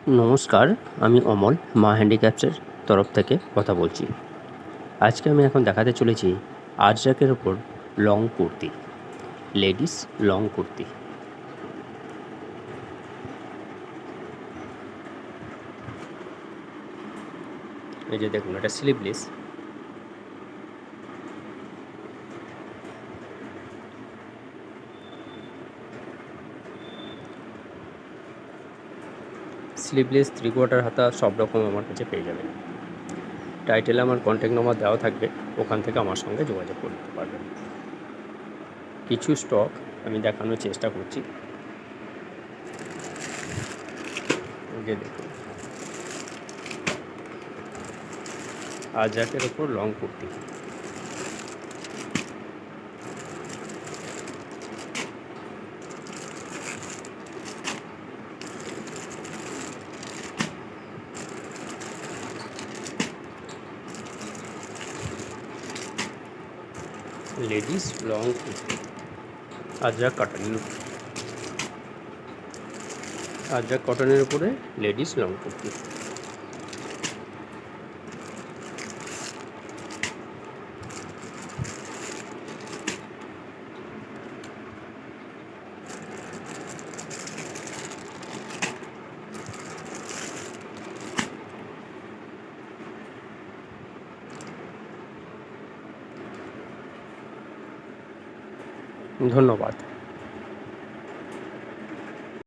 নমস্কার, আমি অমল মা হ্যান্ডিক্রাফটসের তরফ থেকে কথা বলছি। আজকে আমি এখন দেখাতে চলেছি আজরাকের ওপর long kurti, ladies long kurti. এই যে দেখুন, এটা স্লিভলেস। স্লিভলেস 3/4 হাতা সব রকম আমার কাছে পেয়ে যাবেন। টাইটেলে আমার কন্ট্যাক্ট নাম্বার দেওয়া থাকবে, ওখান থেকে আমার সঙ্গে যোগাযোগ করতে পারবেন। কিছু স্টক আমি দেখানোর চেষ্টা করছি। এই যে দেখুন, আজরাকের ওপর long kurti. Ladies long kurti, Ajrak কটনের উপরে লেডিস লং কুর্তি। ধন্যবাদ।